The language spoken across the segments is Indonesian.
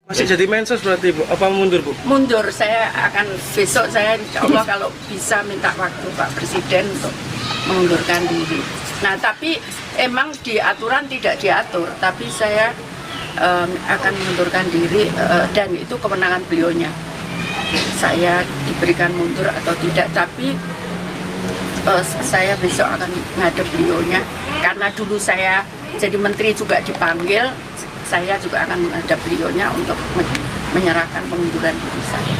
Masih jadi mensos berarti Bu? Apa mundur Bu? Mundur, saya akan besok saya insya Allah kalau bisa minta waktu Pak Presiden untuk mengundurkan diri. Nah tapi emang di aturan tidak diatur, tapi saya akan mengundurkan diri dan itu kewenangan beliaunya. Saya diberikan mundur atau tidak, tapi saya besok akan ngadep beliaunya karena dulu saya jadi menteri juga dipanggil. Saya juga akan menghadap beliaunya untuk menyerahkan pengunduran diri saya.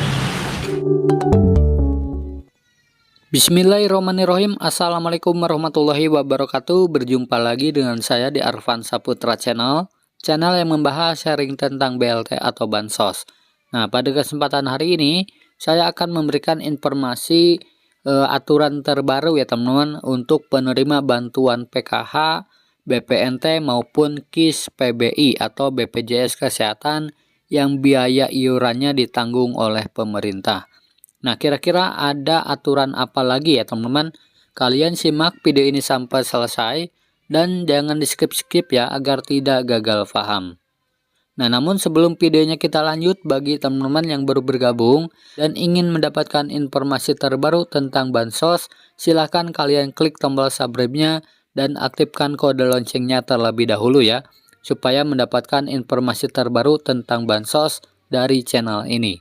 Bismillahirrahmanirrahim. Assalamualaikum warahmatullahi wabarakatuh. Berjumpa lagi dengan saya di Arfan Saputra Channel yang membahas sharing tentang BLT atau Bansos. Nah, pada kesempatan hari ini saya akan memberikan informasi aturan terbaru ya teman-teman untuk penerima bantuan PKH, BPNT maupun KIS PBI atau BPJS Kesehatan yang biaya iurannya ditanggung oleh pemerintah. Nah, kira-kira ada aturan apa lagi ya teman-teman? Kalian simak video ini sampai selesai dan jangan di-skip-skip ya agar tidak gagal paham. Nah, namun sebelum videonya kita lanjut, bagi teman-teman yang baru bergabung dan ingin mendapatkan informasi terbaru tentang Bansos, silahkan kalian klik tombol subscribe-nya dan aktifkan kode loncengnya terlebih dahulu ya, supaya mendapatkan informasi terbaru tentang Bansos dari channel ini.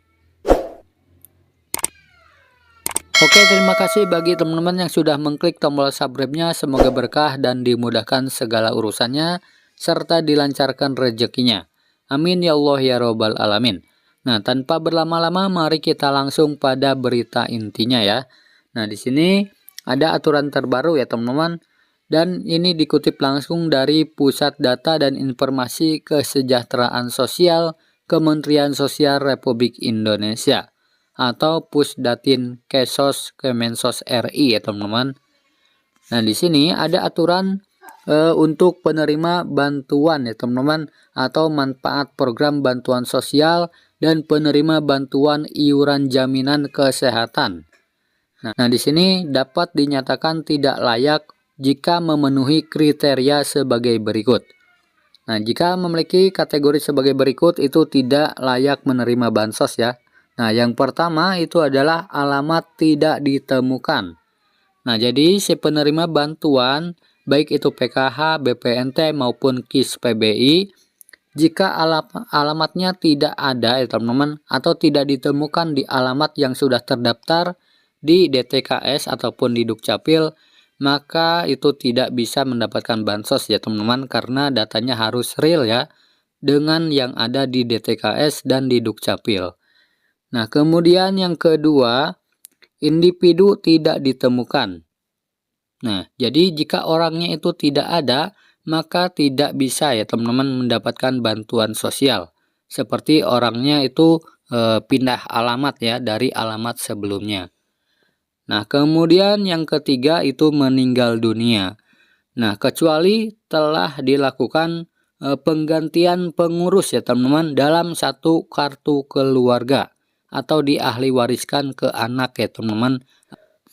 Oke, terima kasih bagi teman-teman yang sudah mengklik tombol subscribe-nya. Semoga berkah dan dimudahkan segala urusannya, serta dilancarkan rezekinya. Amin ya Allah ya Robbal Alamin. Nah, tanpa berlama-lama, mari kita langsung pada berita intinya ya. Nah, di sini ada aturan terbaru ya teman-teman. Dan ini dikutip langsung dari Pusat Data dan Informasi Kesejahteraan Sosial Kementerian Sosial Republik Indonesia atau Pusdatin Kesos Kemensos RI ya teman-teman. Nah, di sini ada aturan untuk penerima bantuan ya teman-teman atau manfaat program bantuan sosial dan penerima bantuan iuran jaminan kesehatan. Nah, di sini dapat dinyatakan tidak layak jika memenuhi kriteria sebagai berikut. Nah, jika memiliki kategori sebagai berikut itu tidak layak menerima bansos ya. Nah, yang pertama itu adalah alamat tidak ditemukan. Nah, jadi si penerima bantuan baik itu PKH, BPNT maupun KIS PBI, jika alamatnya tidak ada ya teman-teman atau tidak ditemukan di alamat yang sudah terdaftar di DTKS ataupun di Dukcapil, maka itu tidak bisa mendapatkan bansos ya teman-teman karena datanya harus real ya dengan yang ada di DTKS dan di Dukcapil. Nah, kemudian yang kedua, individu tidak ditemukan. Nah, jadi jika orangnya itu tidak ada, maka tidak bisa ya teman-teman mendapatkan bantuan sosial. Seperti orangnya itu pindah alamat ya dari alamat sebelumnya. Nah, kemudian yang ketiga itu meninggal dunia. Nah, kecuali telah dilakukan penggantian pengurus ya teman-teman dalam satu kartu keluarga atau diahli wariskan ke anak ya teman-teman.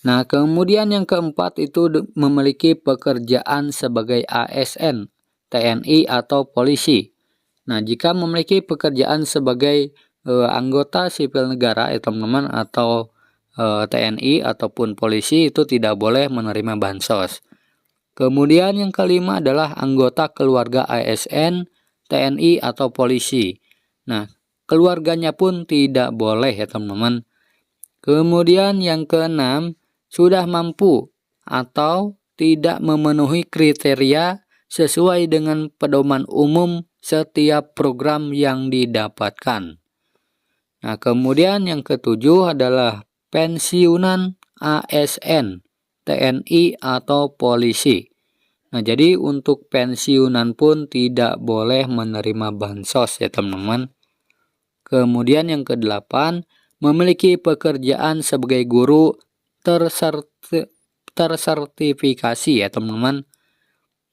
Nah, kemudian yang keempat itu memiliki pekerjaan sebagai ASN, TNI atau polisi. Nah, jika memiliki pekerjaan sebagai anggota sipil negara ya teman-teman atau TNI ataupun polisi itu tidak boleh menerima bansos. Kemudian yang kelima adalah anggota keluarga ASN, TNI atau polisi. Nah, keluarganya pun tidak boleh ya teman-teman. Kemudian yang keenam, sudah mampu atau tidak memenuhi kriteria sesuai dengan pedoman umum setiap program yang didapatkan. Nah, kemudian yang ketujuh adalah pensiunan ASN, TNI atau polisi. Nah, jadi untuk pensiunan pun tidak boleh menerima bansos ya teman-teman. Kemudian yang kedelapan, memiliki pekerjaan sebagai guru tersertifikasi ya teman-teman.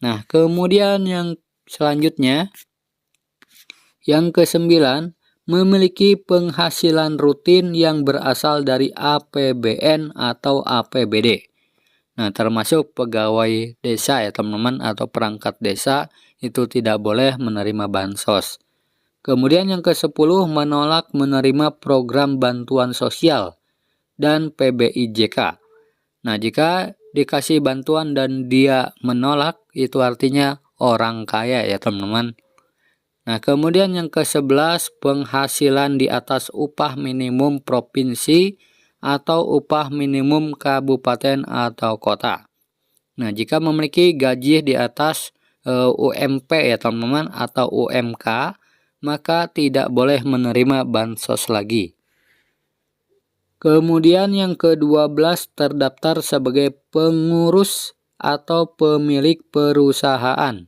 Nah, kemudian yang selanjutnya, yang kesembilan, memiliki penghasilan rutin yang berasal dari APBN atau APBD. Nah, termasuk pegawai desa ya teman-teman atau perangkat desa itu tidak boleh menerima bansos. Kemudian yang ke-10, menolak menerima program bantuan sosial dan PBIJK. Nah, jika dikasih bantuan dan dia menolak, itu artinya orang kaya ya teman-teman. Nah, kemudian yang ke-11, penghasilan di atas upah minimum provinsi atau upah minimum kabupaten atau kota. Nah, jika memiliki gaji di atas UMP ya teman-teman atau UMK, maka tidak boleh menerima bansos lagi. Kemudian yang ke-12, terdaftar sebagai pengurus atau pemilik perusahaan.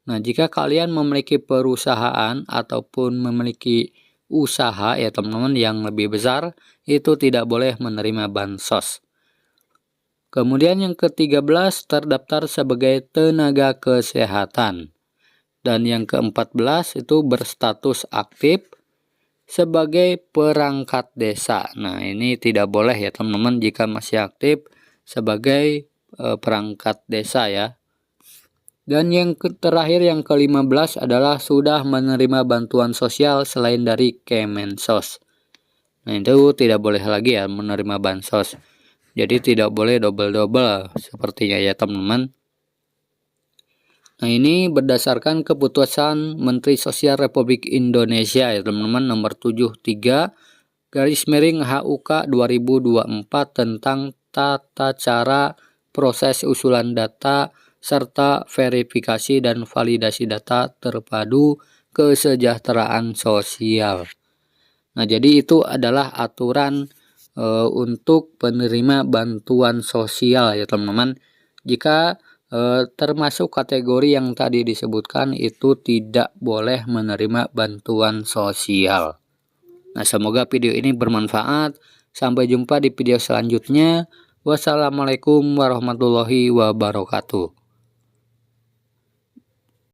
Nah, jika kalian memiliki perusahaan ataupun memiliki usaha ya teman-teman yang lebih besar, itu tidak boleh menerima bansos. Kemudian yang ke-13, terdaftar sebagai tenaga kesehatan. Dan yang ke-14 itu berstatus aktif sebagai perangkat desa. Nah, ini tidak boleh ya teman-teman jika masih aktif sebagai perangkat desa ya. Dan yang terakhir yang ke-15 adalah sudah menerima bantuan sosial selain dari Kemensos. Nah, itu tidak boleh lagi ya menerima bansos. Jadi tidak boleh double-double sepertinya ya teman-teman. Nah, ini berdasarkan keputusan Menteri Sosial Republik Indonesia ya teman-teman nomor 73 /HUK 2024 tentang tata cara proses usulan data serta verifikasi dan validasi data terpadu kesejahteraan sosial. Nah, jadi itu adalah aturan untuk penerima bantuan sosial ya teman-teman. Jika termasuk kategori yang tadi disebutkan itu tidak boleh menerima bantuan sosial. Nah, semoga video ini bermanfaat. Sampai jumpa di video selanjutnya. Wassalamualaikum warahmatullahi wabarakatuh.